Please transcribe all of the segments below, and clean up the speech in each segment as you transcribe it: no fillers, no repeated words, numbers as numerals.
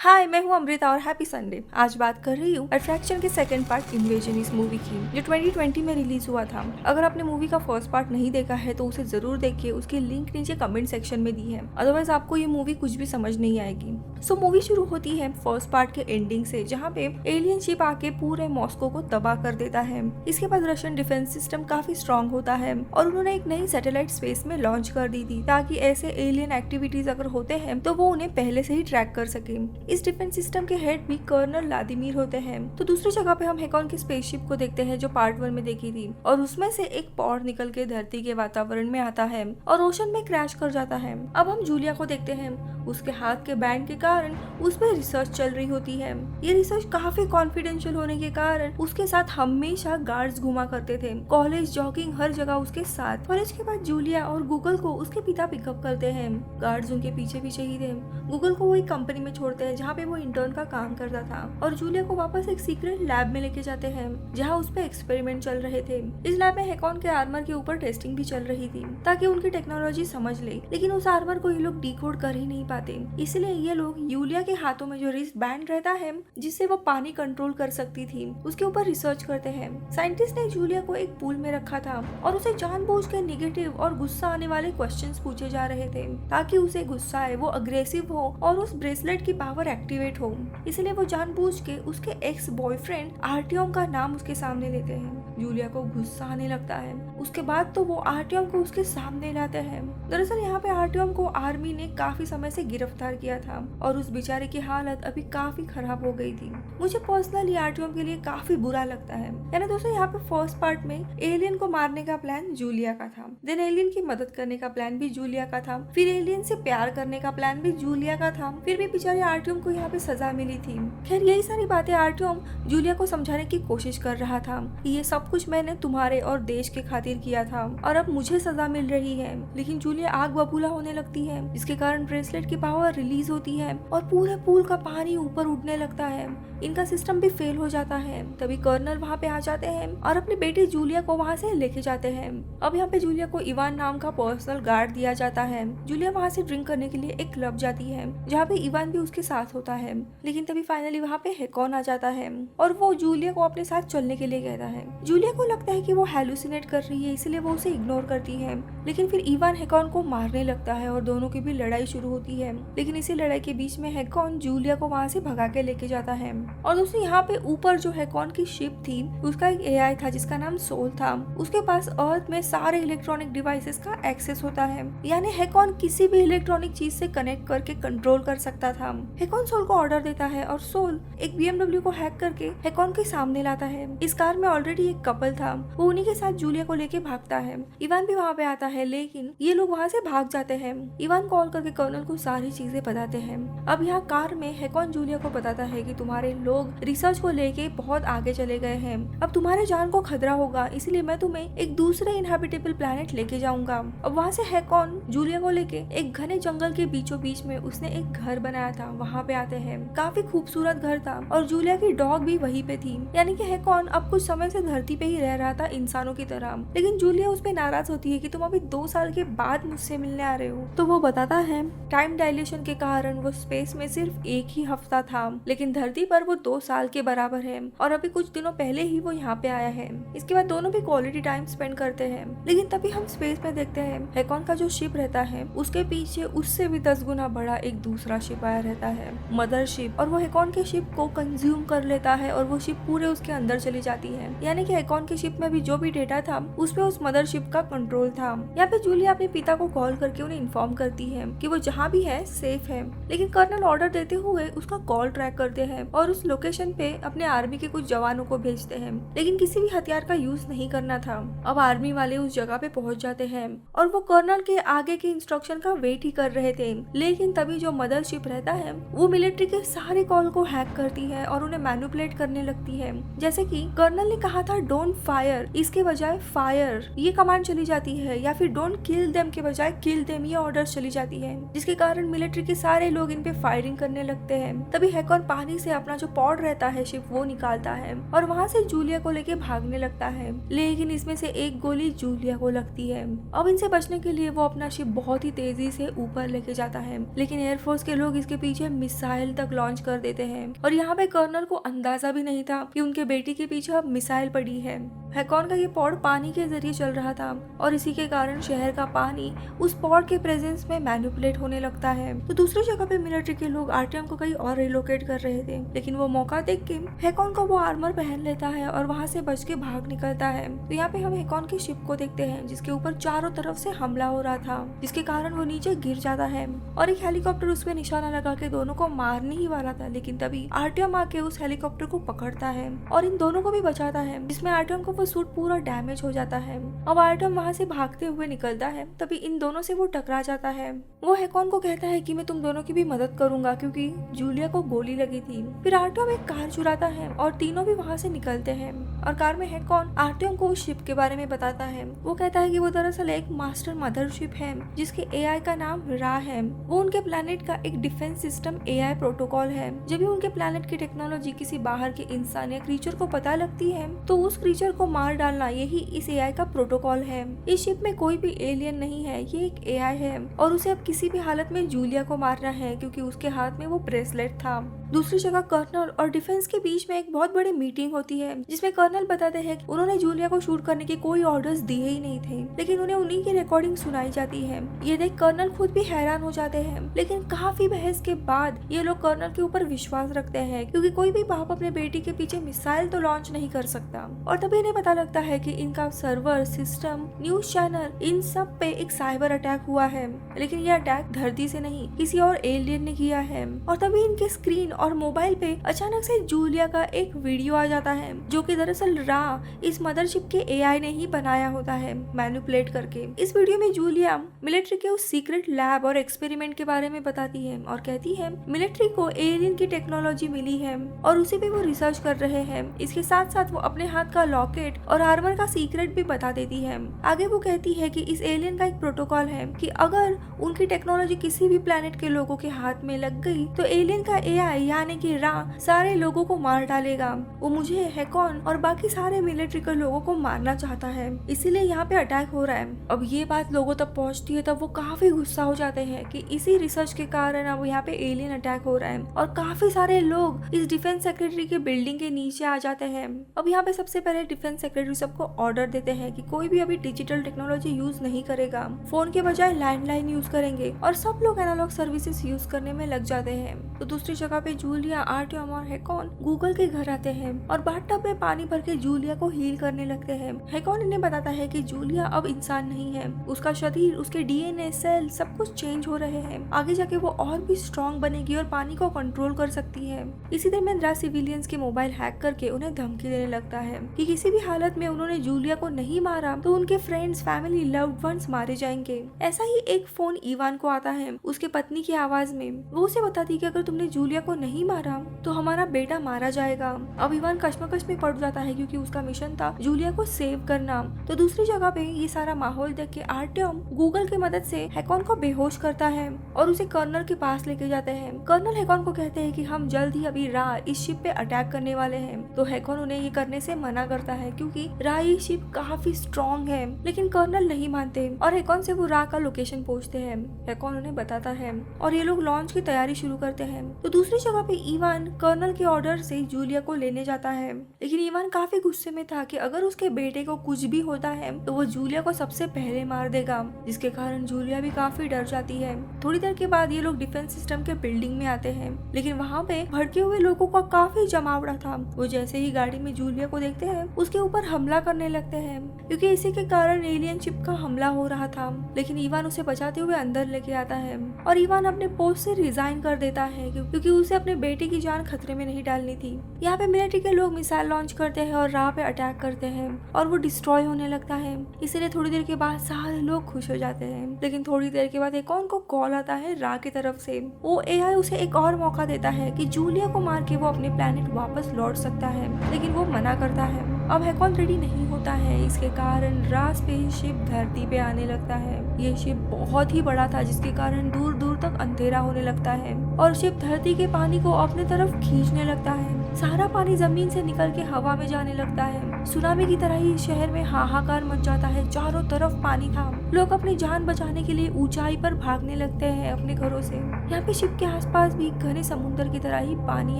हाय, मैं हूँ अमृता और हैप्पी संडे। आज बात कर रही हूँ अट्रैक्शन के सेकंड पार्ट इन्वेजन इस मूवी की, जो 2020 में रिलीज हुआ था। अगर आपने मूवी का फर्स्ट पार्ट नहीं देखा है तो उसे जरूर देखिए, उसकी लिंक नीचे कमेंट सेक्शन में दी है। अदरवाइज आपको ये मूवी कुछ भी समझ नहीं आएगी। सो मूवी शुरू होती है फर्स्ट पार्ट के एंडिंग से, जहाँ पे एलियन शिप आके पूरे मॉस्को को तबाह कर देता है। इसके बाद रशियन डिफेंस सिस्टम काफी स्ट्रॉन्ग होता है और उन्होंने एक नई सैटेलाइट स्पेस में लॉन्च कर दी थी, ताकि ऐसे एलियन एक्टिविटीज अगर होते हैं तो वो उन्हें पहले से ही ट्रैक कर सके। इस डिफेंस सिस्टम के हेड भी कर्नल व्लादिमीर होते हैं। तो दूसरी जगह पे हम हेकॉन की स्पेसशिप को देखते हैं, जो पार्ट 1 में देखी थी, और उसमें से एक पॉड निकल के धरती के वातावरण में आता है और ओशन में क्रैश कर जाता है। अब हम जूलिया को देखते हैं। उसके हाथ के बैंड के कारण उस पर रिसर्च चल रही होती है। ये रिसर्च काफी कॉन्फिडेंशियल होने के कारण उसके साथ हमेशा गार्ड्स घुमा करते थे, कॉलेज, जॉगिंग, हर जगह उसके साथ। कॉलेज के बाद जूलिया और गूगल को उसके पिता पिकअप करते हैं। गार्ड्स उनके पीछे पीछे ही थे। गूगल को वो एक कंपनी में छोड़ते हैं जहाँ पे वो इंटर्न का काम करता था, और जूलिया को वापस एक सीक्रेट लैब में लेके जाते हैं जहाँ उस पर एक्सपेरिमेंट चल रहे थे। इस लैब में हेकॉन के आर्मर के ऊपर टेस्टिंग भी चल रही थी, ताकि उनकी टेक्नोलॉजी समझ ले, लेकिन उस आर्मर को ये लोग डिकोड कर ही नहीं पाते। इसलिए ये लोग यूलिया के हाथों में जो रिस्ट बैंड रहता है, जिससे वो पानी कंट्रोल कर सकती थी, उसके ऊपर रिसर्च करते हैं। साइंटिस्ट ने जूलिया को एक पूल में रखा था और उसे जानबूझ के निगेटिव और गुस्सा आने वाले क्वेश्चंस पूछे जा रहे थे, ताकि उसे गुस्सा आए, वो अग्रेसिव हो और उस ब्रेसलेट की पावर एक्टिवेट हो। इसलिए वो जानबूझ के उसके एक्स बॉयफ्रेंड आर्टियम का नाम उसके सामने लेते हैं। जूलिया को गुस्सा आने लगता है। उसके बाद तो वो आर्टियम को उसके सामने लाते हैं। दरअसल यहाँ पे आर्टियम को आर्मी ने काफी समय से गिरफ्तार किया था और उस बेचारे की हालत अभी काफी खराब हो गई थी। मुझे पर्सनली आर्टियम के लिए काफी बुरा लगता है। यानी दोस्तों, यहाँ पे फर्स्ट पार्ट में एलियन को मारने का प्लान जूलिया का था, देन एलियन की मदद करने का प्लान भी जूलिया का था, फिर एलियन से प्यार करने का प्लान भी जूलिया का था, फिर भी बेचारे आर्टियम को यहाँ पे सजा मिली थी। खैर, यही सारी बातें आर्टियम जूलिया को समझाने की कोशिश कर रहा था कि ये सब कुछ मैंने तुम्हारे और देश के खातिर किया था और अब मुझे सजा मिल रही है। लेकिन जूलिया आग बबूला होने लगती है, जिसके कारण ब्रेसलेट की पावर रिलीज होती है और पूरे पूल का पानी ऊपर उठने लगता है। इनका सिस्टम भी फेल हो जाता है। तभी कर्नल वहाँ पे आ जाते हैं और अपनी बेटी जूलिया को वहाँ से लेके जाते हैं। अब यहाँ पे जूलिया को इवान नाम का पर्सनल गार्ड दिया जाता है। जूलिया वहाँ से ड्रिंक करने के लिए एक क्लब जाती है, जहाँ पे इवान भी उसके साथ होता है। लेकिन तभी फाइनली वहाँ पे हेकॉन आ जाता है और वो जूलिया को अपने साथ चलने के लिए कहता है। जूलिया को लगता है कि वो हेलुसिनेट कर रही है, इसलिए वो उसे इग्नोर करती है। लेकिन फिर इवान हेकॉन को मारने लगता है और दोनों की भी लड़ाई शुरू होती है। लेकिन इसी लड़ाई के बीच में हेकॉन जूलिया को वहाँ से भगा के लेके जाता है। और दोस्तों, यहाँ पे ऊपर जो हेकॉन की शिप थी, उसका एक एआई था जिसका नाम सोल था। उसके पास अर्थ में सारे इलेक्ट्रॉनिक डिवाइसेस का एक्सेस होता है, यानी हेकॉन किसी भी इलेक्ट्रॉनिक चीज से कनेक्ट करके कंट्रोल कर सकता था। हेकॉन सोल को ऑर्डर देता है और सोल एक BMW को हैक करके हेकॉन के सामने लाता है। इस कार में ऑलरेडी एक कपल था, वो उन्हीं के साथ जूलिया को लेके भागता है। इवान भी वहाँ पे आता है, लेकिन ये लोग वहाँ से भाग जाते हैं। इवान कॉल करके कर्नल को सारी चीजें बताते हैं। अब यहाँ कार में हेकॉन जूलिया को बताता है कि तुम्हारे लोग रिसर्च को लेके बहुत आगे चले गए हैं, अब तुम्हारे जान को खतरा होगा, इसलिए मैं तुम्हें एक दूसरे इनहेबिटेबल प्लेनेट लेके जाऊंगा। अब वहाँ से हेकॉन जूलिया को लेके एक घने जंगल के बीचों बीच में उसने एक घर बनाया था, वहाँ पे आते हैं। काफी खूबसूरत घर था और जूलिया की डॉग भी वहीं पे थी। यानी कि हेकॉन अब कुछ समय से धरती पे ही रह रहा था इंसानों की तरह। लेकिन जूलिया उस पे नाराज होती है कि तुम अभी 2 साल के बाद मुझसे मिलने आ रहे हो। तो वो बताता है टाइम डायलेशन के कारण वो स्पेस में सिर्फ एक ही हफ्ता था, लेकिन धरती पर वो 2 साल के बराबर है और अभी कुछ दिनों पहले ही वो यहाँ पे आया है। इसके बाद दोनों भी क्वालिटी टाइम स्पेंड करते हैं। लेकिन तभी हम स्पेस में देखते हैं हेकॉन का जो शिप रहता है, उसके पीछे उससे भी 10 गुना बड़ा एक दूसरा शिप आया रहता है, मदर शिप, और वो हेकॉन के शिप को कंज्यूम कर लेता है और वो शिप पूरे उसके अंदर चली जाती है। यानी कि हेकॉन के शिप में भी जो भी डेटा था उस पे उस मदर शिप का कंट्रोल था। यहाँ पे जूलिया अपने पिता को कॉल करके उन्हें इन्फॉर्म करती है कि वो जहाँ भी है सेफ है। लेकिन कर्नल ऑर्डर देते हुए उसका कॉल ट्रैक करते हैं और उस लोकेशन पे अपने आर्मी के कुछ जवानों को भेजते हैं, लेकिन किसी भी हथियार का यूज नहीं करना था। अब आर्मी वाले उस जगह पे पहुंच जाते हैं और वो कर्नल के आगे के इंस्ट्रक्शन का वेट ही कर रहे थे। लेकिन तभी जो मदर शिप रहता है वो मिलिट्री के सारे कॉल को हैक करती है और उन्हें मैनिपुलेट करने लगती है। जैसे कि कर्नल ने कहा था डोंट फायर इसके बजाय फायर ये कमांड चली जाती है, या फिर डोंट किल देम के बजाय किल देम ये ऑर्डर चली जाती है, जिसके कारण मिलिट्री के सारे लोग इन पे फायरिंग करने लगते हैं। तभी हैकॉन पानी से अपना जो पॉड रहता है शिप वो निकालता है और वहाँ से जूलिया को लेके भागने लगता है, लेकिन इसमें से एक गोली जूलिया को लगती है। अब इनसे बचने के लिए वो अपना शिप बहुत ही तेजी से ऊपर लेके जाता है, लेकिन एयरफोर्स के लोग इसके पीछे मिसाइल तक लॉन्च कर देते हैं और यहाँ पे कर्नल को अंदाजा भी नहीं था कि उनके बेटी के पीछे अब मिसाइल पड़ी है। हैकॉन का ये पॉड पानी के जरिए चल रहा था और इसी के कारण शहर का पानी उस पॉड के प्रेजेंस में मैनिपुलेट होने लगता है। तो दूसरी जगह पे मिलिट्री के लोग आर्टियम को कहीं और रिलोकेट कर रहे थे, लेकिन वो मौका देख के हैकॉन का वो आर्मर पहन लेता है और वहाँ से बच के भाग निकलता है। तो यहाँ पे हम हैकॉन की शिप को देखते हैं जिसके ऊपर चारों तरफ से हमला हो रहा था, जिसके कारण वो नीचे गिर जाता है और एक हेलीकॉप्टर उस पर निशाना लगा के दोनों को मारने ही वाला था, लेकिन तभी आर्टियम आके उस हेलीकॉप्टर को पकड़ता है और इन दोनों को भी बचाता है, जिसमें आर्टियम को वो सूट पूरा डैमेज हो जाता है। अब आर्टियम वहाँ से भागते हुए निकलता है, तभी इन दोनों से वो टकरा जाता है। वो हैकॉन को कहता है कि मैं तुम दोनों की भी मदद करूंगा क्योंकि जूलिया को गोली लगी थी। फिर आर्टियम एक कार चुराता है और तीनों भी वहाँ से निकलते हैं और कार में हैकॉन आर्टियम को उस शिप के बारे में बताता है। वो कहता है कि वो दरअसल एक मास्टर मदरशिप है जिसके एआई का नाम रा है। वो उनके प्लेनेट का एक डिफेंस सिस्टम एआई प्रोटोकॉल है। जब भी उनके प्लेनेट की टेक्नोलॉजी किसी बाहर के इंसान या क्रीचर को पता लगती है तो उस क्रीचर को मार डालना यही इस एआई का प्रोटोकॉल है। इस शिप में कोई भी एलियन नहीं है, ये एक एआई है और उसे अब किसी भी हालत में जूलिया को मारना है क्योंकि उसके हाथ में वो ब्रेसलेट था। दूसरी जगह कर्नल और डिफेंस के बीच में एक बहुत बड़ी मीटिंग होती है जिसमें कर्नल बताते हैं कि उन्होंने जूलिया को शूट करने के कोई ऑर्डर्स दिए ही नहीं थे, लेकिन उन्हें उन्हीं की रिकॉर्डिंग सुनाई जाती है। ये देख कर्नल खुद भी हैरान हो जाते हैं, लेकिन काफी बहस के बाद ये लोग कर्नल के ऊपर विश्वास रखते हैं क्योंकि कोई भी बाप अपने बेटी के पीछे मिसाइल तो लॉन्च नहीं कर सकता। और तभी इन्हें पता लगता है कि इनका सर्वर, सिस्टम, न्यूज चैनल, इन सब पे एक साइबर अटैक हुआ है, लेकिन ये अटैक धरती से नहीं किसी और एलियन ने किया है। और तभी इनके स्क्रीन और मोबाइल पे अचानक से जूलिया का एक वीडियो आ जाता है जो कि दरअसल रा इस मदरशिप के एआई ने ही बनाया होता है मैनिपुलेट करके। इस वीडियो में जूलिया मिलिट्री के उस सीक्रेट लैब और एक्सपेरिमेंट के बारे में बताती है और कहती है मिलिट्री को एलियन की टेक्नोलॉजी मिली है और उसी पे वो रिसर्च कर रहे हैं। इसके साथ साथ वो अपने हाथ का लॉकेट और आर्मर का सीक्रेट भी बता देती है। आगे वो कहती है कि इस एलियन का एक प्रोटोकॉल है कि अगर उनकी टेक्नोलॉजी किसी भी प्लेनेट के लोगों के हाथ में लग गई तो एलियन का एआई यानी कि रा सारे लोगों को मार डालेगा। वो मुझे, हैकॉन और बाकी सारे मिलिट्री के लोगों को मारना चाहता है, इसीलिए यहाँ पे अटैक हो रहा है। अब ये बात लोगों तक पहुँचती है तब वो काफी गुस्सा हो जाते हैं कि इसी रिसर्च के कारण अब यहाँ पे एलियन अटैक हो रहा है और काफी सारे लोग इस डिफेंस सेक्रेटरी के बिल्डिंग के नीचे आ जाते हैं। अब यहाँ पे सबसे पहले डिफेंस सेक्रेटरी सबको ऑर्डर देते हैं कि कोई भी अभी डिजिटल टेक्नोलॉजी यूज नहीं करेगा, फोन के बजाय लैंडलाइन यूज करेंगे और सब लोग एनालॉग सर्विसेज यूज करने में लग जाते हैं। तो दूसरी जगह पे जूलिया, आर्टियम और हैकॉन गूगल के घर आते हैं और बाथटब में पानी भर के जूलिया को हील करने लगते हैं। हैकॉन इन्हें बताता है कि जूलिया अब इंसान नहीं है, उसका शरीर, उसके डीएनए, सेल सब कुछ चेंज हो रहे हैं। आगे जाके वो और भी स्ट्रॉन्ग बनेगी और पानी को कंट्रोल कर सकती है। इसी दरमियान रा सिविलियंस के मोबाइल हैक करके उन्हें धमकी देने लगता है कि किसी भी हालत में उन्होंने जूलिया को नहीं मारा तो उनके फ्रेंड्स, फैमिली, लव्ड वंस मारे जाएंगे। ऐसा ही एक फोन इवान को आता है उसके पत्नी की आवाज में। वो उसे बताती है कि अगर तुमने जूलिया को नहीं मारा तो हमारा बेटा मारा जाएगा। अब इवान कश्मकश में पड़ जाता है क्योंकि उसका मिशन था जूलिया को सेव करना। तो दूसरी जगह पे ये सारा माहौल देख के आर्टियम गूगल की मदद से हैकॉन को बेहोश करता है और उसे कर्नल के पास लेके जाते हैं। कर्नल हैकॉन को कहते हैं कि हम जल्द ही अभी रा इस शिप पे अटैक करने वाले हैं। तो हैकॉन उन्हें ये करने से मना करता है क्योंकि रा ये शिप काफी स्ट्रॉन्ग है, लेकिन कर्नल नहीं मानते और हैकॉन से वो रा का लोकेशन पूछते हैं। हैकॉन उन्हें बताता है और ये लोग लॉन्च की तैयारी शुरू करते हैं। तो दूसरी जगह पे इवान कर्नल के ऑर्डर से जूलिया को लेने जाता है, लेकिन इवान काफी गुस्से में था कि अगर उसके बेटे को कुछ भी होता है तो वो जूलिया को सबसे पहले मार देगा, जिसके कारण जूलिया भी काफी डर जाती है। थोड़ी देर के बाद ये लोग डिफेंस सिस्टम के बिल्डिंग में आते हैं, लेकिन वहाँ पे भड़के हुए लोगों का काफी जमावड़ा था। वो जैसे ही गाड़ी में जूलिया को देखते हैं उसके ऊपर हमला करने लगते हैं क्योंकि इसी के कारण एलियन शिप का हमला हो रहा था, लेकिन इवान उसे बचाते हुए अंदर लेके आता है और इवान अपने पोस्ट से रिजाइन कर देता है क्योंकि उसे अब अपने बेटे की जान खतरे में नहीं डालनी थी। यहाँ पे मिलिट्री के लोग मिसाइल लॉन्च करते हैं और राह पे अटैक करते हैं और वो डिस्ट्रॉय होने लगता है। इसीलिए थोड़ी देर के बाद सारे लोग खुश हो जाते हैं। लेकिन थोड़ी देर के बाद एकॉन को कॉल आता है राह की तरफ से। वो एआई उसे एक और मौका देता है कि जूलिया को मार के वो अपने प्लेनेट वापस लौट सकता है, लेकिन वो मना करता है। अब हैकॉन रेडी नहीं होता है, इसके कारण रास स्पेसशिप धरती पे आने लगता है। ये शिप बहुत ही बड़ा था जिसके कारण दूर दूर तक अंधेरा होने लगता है और शिप धरती के पानी को अपने तरफ खींचने लगता है। सारा पानी जमीन से निकल के हवा में जाने लगता है। सुनामी की तरह ही शहर में हाहाकार मच जाता है। चारों तरफ पानी था। लोग अपनी जान बचाने के लिए ऊंचाई पर भागने लगते हैं अपने घरों से। यहाँ पे शिप के आसपास भी घने समुद्र की तरह ही पानी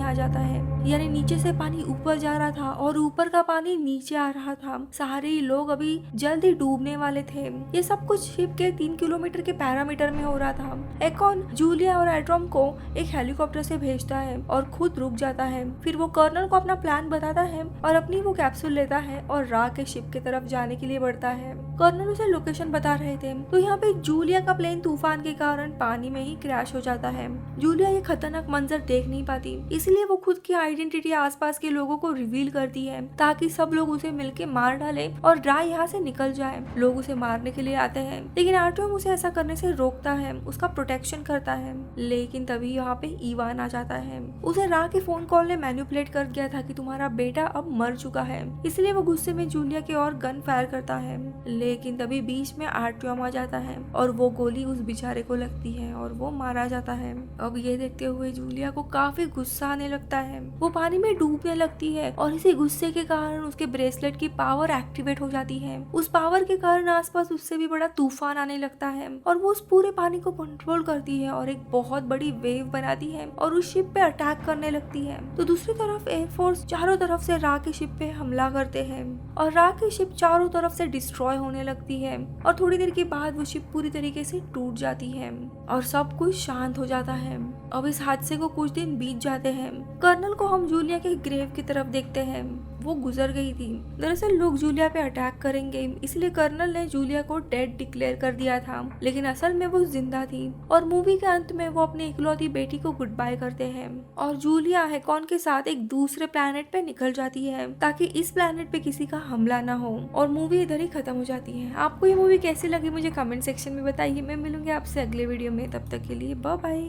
आ जाता है, यानी नीचे से पानी ऊपर जा रहा था और ऊपर का पानी नीचे आ रहा था। सारे लोग अभी जल्द ही डूबने वाले थे। ये सब कुछ शिप के 3 किलोमीटर के पैरामीटर में हो रहा था। एकॉन जूलिया और एड्रोम को एक हेलीकॉप्टर से भेजता है और खुद रुक जाता है। फिर वो कर्नल को अपना प्लान बताता है और अपनी वो कैप्सूल लेता है और रा के शिप की तरफ जाने के लिए बढ़ता है। कर्नल उसे लोकेशन बता रहे थे तो यहाँ पे जूलिया का प्लेन तूफान के कारण पानी में ही क्रैश हो जाता है। जूलिया ये खतरनाक मंजर देख नहीं पाती, इसलिए वो खुद की आइडेंटिटी आसपास के लोगों को रिवील करती है ताकि सब लोग उसे मिलके मार डाले और रा यहाँ से निकल जाए। लोग उसे मारने के लिए आते हैं, लेकिन आर्टियम उसे ऐसा करने से रोकता है, उसका प्रोटेक्शन करता है। लेकिन तभी यहाँ पे इवान आ जाता है। उसे रा के फोन कॉल ने मैनिपुलेट कर दिया था कि तुम्हारा बेटा अब मर चुका है, इसलिए वो गुस्से में जूलिया के और गन फायर करता है। लेकिन तभी बीच में आर्टियम आ जाता है और वो गोली उस बेचारे को लगती है और वो मारा जाता है। अब ये देखते हुए जूलिया को काफी गुस्सा आने लगता है। वो पानी में डूबने लगती है और इसी गुस्से के कारण उसके ब्रेसलेट की पावर एक्टिवेट हो जाती है। उस पावर के कारण आसपास उससे भी बड़ा तूफान आने लगता है और वो उस पूरे पानी को कंट्रोल करती है और एक बहुत बड़ी वेव बनाती है और उस शिप पे अटैक करने लगती है। तो दूसरी तरफ एयरफोर्स चारों तरफ से रा के शिप पे हमला करते हैं और रा की शिप चारों तरफ से डिस्ट्रॉय होने लगती है और थोड़ी देर के बाद वो शिप पूरी तरीके से टूट जाती है और सब कुछ शांत हो जाता है। अब इस हादसे को कुछ दिन बीत जाते हैं। कर्नल को हम जूलिया के ग्रेव की तरफ देखते हैं। वो गुजर गई थी। दरअसल लोग जूलिया पे अटैक करेंगे, इसलिए कर्नल ने जूलिया को डेड डिक्लेयर कर दिया था, लेकिन असल में वो जिंदा थी और मूवी के अंत में वो अपनी इकलौती बेटी को गुड बाय करते हैं और जूलिया हैकॉन के साथ एक दूसरे प्लेनेट पे निकल जाती है ताकि इस प्लेनेट पे किसी का हमला ना हो और मूवी इधर ही खत्म हो जाती है। आपको ये मूवी कैसी लगी मुझे कमेंट सेक्शन में बताइए। मैं मिलूंगी आपसे अगले वीडियो में, तब तक के लिए बाय बाय।